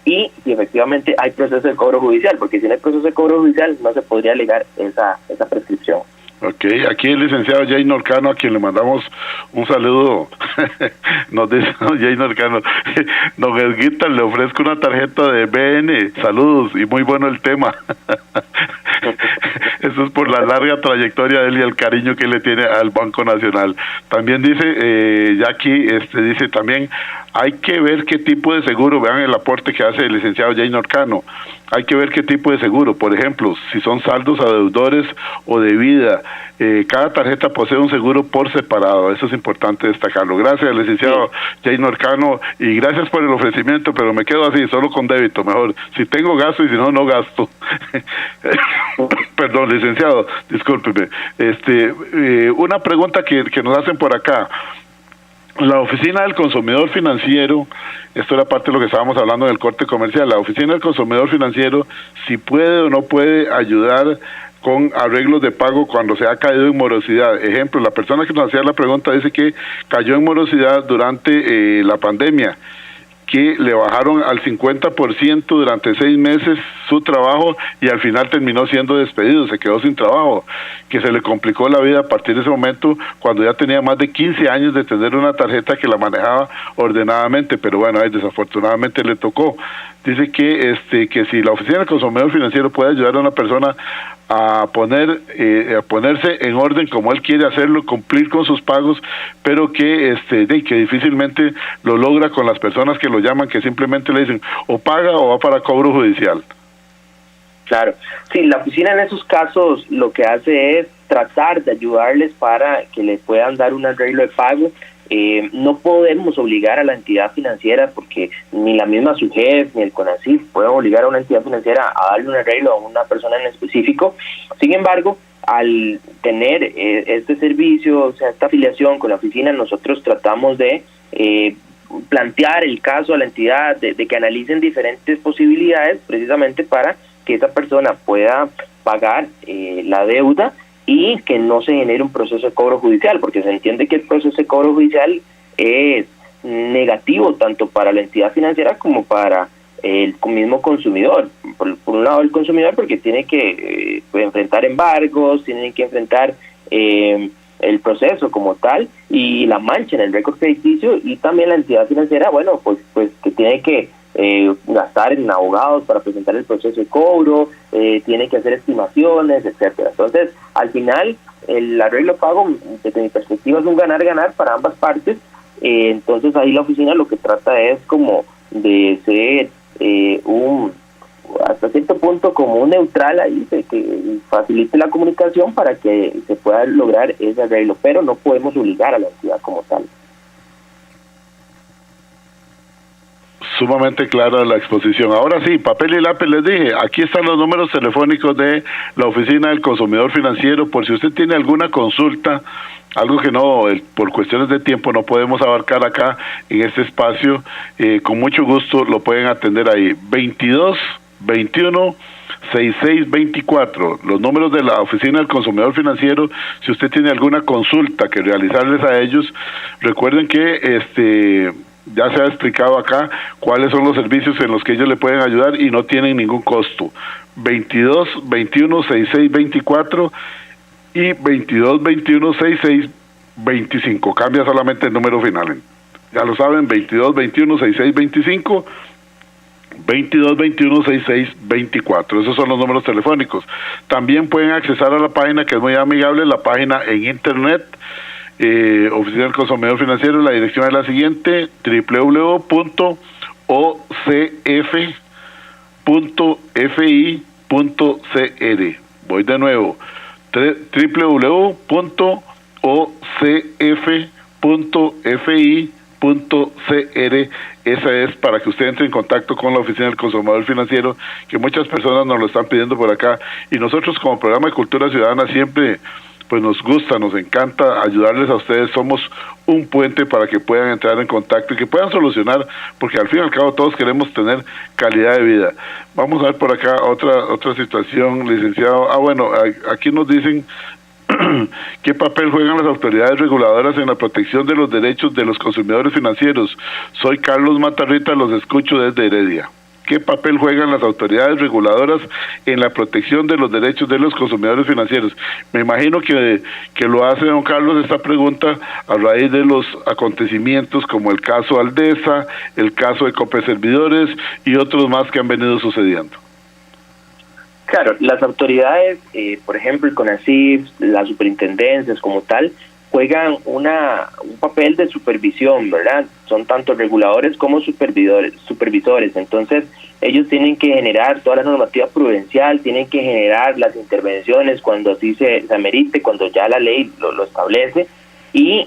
y si efectivamente hay proceso de cobro judicial, porque si no hay proceso de cobro judicial no se podría alegar esa prescripción. Ok, aquí el licenciado Jay Norcano, a quien le mandamos un saludo, nos dice Jay Norcano, don Edguita, le ofrezco una tarjeta de BN, saludos, y muy bueno el tema. Eso es por la larga trayectoria de él y el cariño que le tiene al Banco Nacional. También dice, Jackie, dice también, hay que ver qué tipo de seguro, vean el aporte que hace el licenciado Jay Norcano, hay que ver qué tipo de seguro, por ejemplo, si son saldos a deudores o de vida, cada tarjeta posee un seguro por separado, eso es importante destacarlo. Gracias, licenciado Jay Norcano, y gracias por el ofrecimiento, pero me quedo así, solo con débito, mejor, si tengo gasto y si no, no gasto. Perdón, licenciado, discúlpeme. Una pregunta que nos hacen por acá. La Oficina del Consumidor Financiero, esto era parte de lo que estábamos hablando en el corte comercial, la Oficina del Consumidor Financiero, si puede o no puede ayudar con arreglos de pago cuando se ha caído en morosidad. Ejemplo, la persona que nos hacía la pregunta dice que cayó en morosidad durante la pandemia, que le bajaron al 50% durante 6 meses su trabajo y al final terminó siendo despedido, se quedó sin trabajo, que se le complicó la vida a partir de ese momento cuando ya tenía más de 15 años de tener una tarjeta que la manejaba ordenadamente, pero bueno, desafortunadamente le tocó. Dice que si la Oficina del Consumidor Financiero puede ayudar a una persona a ponerse en orden como él quiere hacerlo, cumplir con sus pagos, pero que difícilmente lo logra con las personas que lo llaman, que simplemente le dicen o paga o va para cobro judicial. Claro, sí, la oficina en esos casos lo que hace es tratar de ayudarles para que le puedan dar un arreglo de pago. No podemos obligar a la entidad financiera, porque ni la misma SUGEF ni el CONACYT pueden obligar a una entidad financiera a darle un arreglo a una persona en específico. Sin embargo, al tener este servicio, o sea, esta afiliación con la oficina, nosotros tratamos de plantear el caso a la entidad, de que analicen diferentes posibilidades precisamente para que esa persona pueda pagar la deuda y que no se genere un proceso de cobro judicial, porque se entiende que el proceso de cobro judicial es negativo tanto para la entidad financiera como para el mismo consumidor. Por un lado, el consumidor, porque tiene que enfrentar embargos, tiene que enfrentar el proceso como tal y la mancha en el récord crediticio, y también la entidad financiera, bueno, pues que tiene que gastar en abogados para presentar el proceso de cobro, tiene que hacer estimaciones, etcétera. Entonces, al final, el arreglo pago, desde mi perspectiva, es un ganar-ganar para ambas partes. Entonces, ahí la oficina lo que trata es como de ser hasta cierto punto como un neutral ahí, de que facilite la comunicación para que se pueda lograr ese arreglo, pero no podemos obligar a la entidad como tal. Sumamente clara la exposición. Ahora sí, papel y lápiz, les dije, aquí están los números telefónicos de la Oficina del Consumidor Financiero, por si usted tiene alguna consulta, algo que no, por cuestiones de tiempo no podemos abarcar acá en este espacio, con mucho gusto lo pueden atender ahí. 22 21 66 24, los números de la Oficina del Consumidor Financiero. Si usted tiene alguna consulta que realizarles a ellos, recuerden que ya se ha explicado acá cuáles son los servicios en los que ellos le pueden ayudar y no tienen ningún costo. 22 21 66 24 y 22 21 66 25. Cambia solamente el número final. Ya lo saben, 22 21 66 25, 22 21 66 24. Esos son los números telefónicos. También pueden accesar a la página, que es muy amigable, la página en internet, Oficina del Consumidor Financiero. La dirección es la siguiente: www.ocf.fi.cr. Voy de nuevo: www.ocf.fi.cr. Esa es para que usted entre en contacto con la Oficina del Consumidor Financiero, que muchas personas nos lo están pidiendo por acá, y nosotros como programa de Cultura Ciudadana siempre pues nos gusta, nos encanta ayudarles a ustedes. Somos un puente para que puedan entrar en contacto y que puedan solucionar, porque al fin y al cabo todos queremos tener calidad de vida. Vamos a ver por acá otra situación, licenciado. Bueno, aquí nos dicen ¿qué papel juegan las autoridades reguladoras en la protección de los derechos de los consumidores financieros? Soy Carlos Matarrita, los escucho desde Heredia. ¿Qué papel juegan las autoridades reguladoras en la protección de los derechos de los consumidores financieros? Me imagino que lo hace don Carlos esta pregunta a raíz de los acontecimientos como el caso Aldesa, el caso de Copeservidores y otros más que han venido sucediendo. Claro, las autoridades, por ejemplo, el CONACYT, las superintendencias como tal, juegan un papel de supervisión, ¿verdad? Son tanto reguladores como supervisores. Entonces, ellos tienen que generar toda la normativa prudencial, tienen que generar las intervenciones cuando así se amerite, cuando ya la ley lo establece, y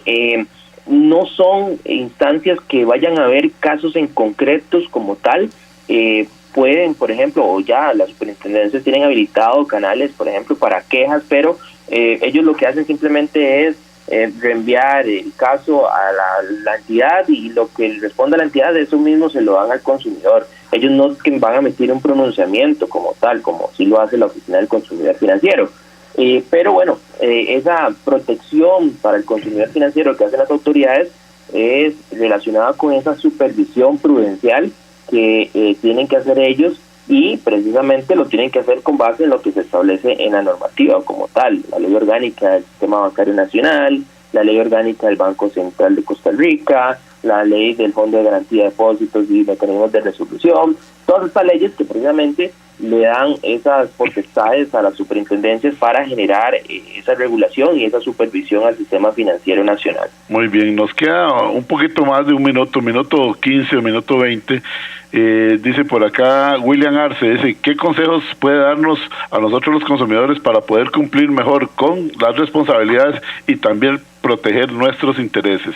no son instancias que vayan a ver casos en concretos como tal. Pueden, por ejemplo, o ya las superintendencias tienen habilitado canales, por ejemplo, para quejas, pero ellos lo que hacen simplemente es reenviar el caso a la entidad, y lo que responda a la entidad, eso mismo se lo dan al consumidor. Ellos no es que van a emitir un pronunciamiento como tal, como sí lo hace la Oficina del Consumidor Financiero. Pero bueno, esa protección para el consumidor financiero que hacen las autoridades es relacionada con esa supervisión prudencial que tienen que hacer ellos, y precisamente lo tienen que hacer con base en lo que se establece en la normativa como tal, la Ley Orgánica del Sistema Bancario Nacional, la Ley Orgánica del Banco Central de Costa Rica, la Ley del Fondo de Garantía de Depósitos y Mecanismos de Resolución, todas estas leyes que precisamente le dan esas potestades a las superintendencias para generar esa regulación y esa supervisión al sistema financiero nacional. Muy bien, nos queda un poquito más de un minuto 15 o minuto 20. Dice por acá William Arce, dice, ¿qué consejos puede darnos a nosotros los consumidores para poder cumplir mejor con las responsabilidades y también proteger nuestros intereses?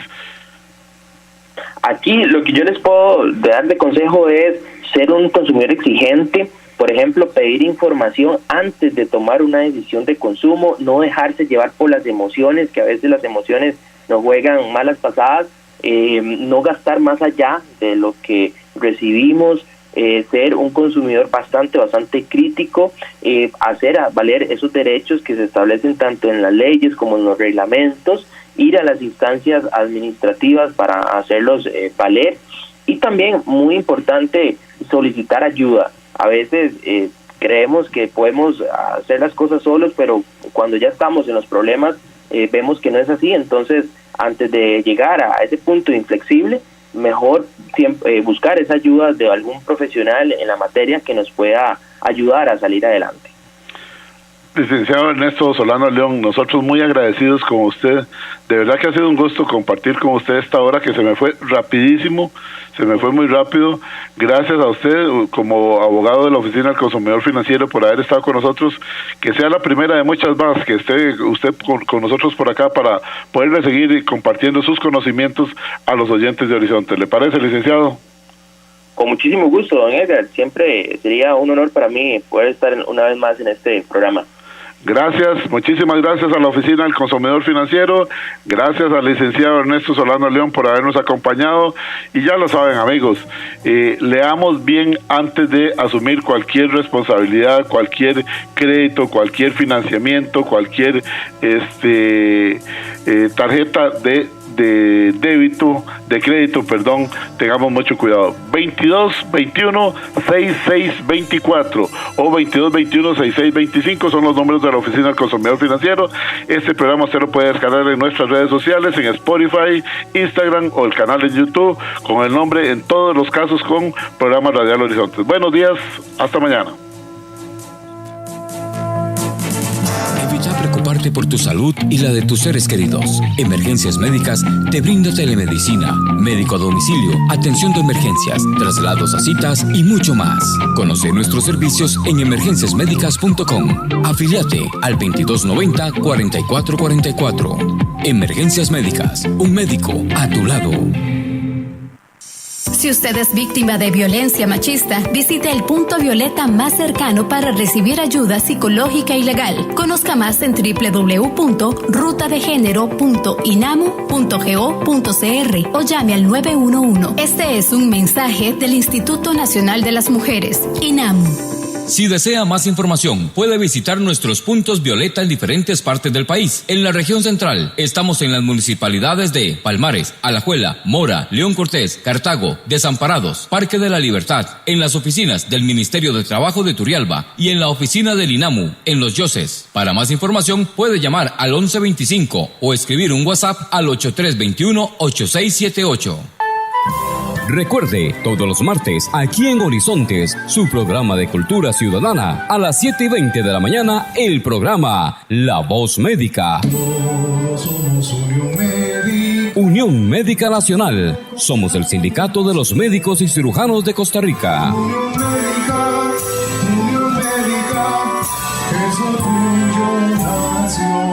Aquí lo que yo les puedo dar de consejo es ser un consumidor exigente. Por ejemplo, pedir información antes de tomar una decisión de consumo, no dejarse llevar por las emociones, que a veces las emociones nos juegan malas pasadas, no gastar más allá de lo que recibimos, ser un consumidor bastante crítico, hacer valer esos derechos que se establecen tanto en las leyes como en los reglamentos, ir a las instancias administrativas para hacerlos valer, y también, muy importante, solicitar ayuda. A veces creemos que podemos hacer las cosas solos, pero cuando ya estamos en los problemas vemos que no es así. Entonces, antes de llegar a ese punto inflexible, mejor siempre buscar esa ayuda de algún profesional en la materia que nos pueda ayudar a salir adelante. Licenciado Ernesto Solano León, nosotros muy agradecidos con usted. De verdad que ha sido un gusto compartir con usted esta hora que se me fue rapidísimo, se me fue muy rápido. Gracias a usted como abogado de la Oficina del Consumidor Financiero por haber estado con nosotros. Que sea la primera de muchas más, que esté usted con nosotros por acá para poderle seguir compartiendo sus conocimientos a los oyentes de Horizonte. ¿Le parece, licenciado? Con muchísimo gusto, don Edgar. Siempre sería un honor para mí poder estar una vez más en este programa. Gracias, muchísimas gracias a la Oficina del Consumidor Financiero, gracias al licenciado Ernesto Solano León por habernos acompañado, y ya lo saben, amigos, leamos bien antes de asumir cualquier responsabilidad, cualquier crédito, cualquier financiamiento, cualquier tarjeta de débito, de crédito, perdón. Tengamos mucho cuidado. 2221-6624 o 2221-6625 son los números de la Oficina del Consumidor Financiero. Este programa usted lo puede descargar en nuestras redes sociales, en Spotify, Instagram o el canal de YouTube, con el nombre, en todos los casos, con Programa Radial Horizontes. Buenos días, hasta mañana. Evita preocuparte por tu salud y la de tus seres queridos. Emergencias Médicas te brinda telemedicina, médico a domicilio, atención de emergencias, traslados a citas y mucho más. Conoce nuestros servicios en emergenciasmedicas.com. Afíliate al 2290-4444. Emergencias Médicas, un médico a tu lado. Si Si usted es víctima de violencia machista, visite el punto violeta más cercano para recibir ayuda psicológica y legal. Conozca más en www.rutadegénero.inamu.go.cr o llame al 911. Este es un mensaje del Instituto Nacional de las Mujeres, INAMU. Si desea más información, puede visitar nuestros puntos violeta en diferentes partes del país. En la región central, estamos en las municipalidades de Palmares, Alajuela, Mora, León Cortés, Cartago, Desamparados, Parque de la Libertad, en las oficinas del Ministerio de Trabajo de Turrialba y en la oficina del INAMU, en Los Yoses. Para más información, puede llamar al 1125 o escribir un WhatsApp al 8321-8678. Recuerde, todos los martes, aquí en Horizontes, su programa de cultura ciudadana, a las 7:20 de la mañana, el programa La Voz Médica. Somos Unión Médica Nacional. Somos el sindicato de los médicos y cirujanos de Costa Rica. Unión Médica es orgullo nacional.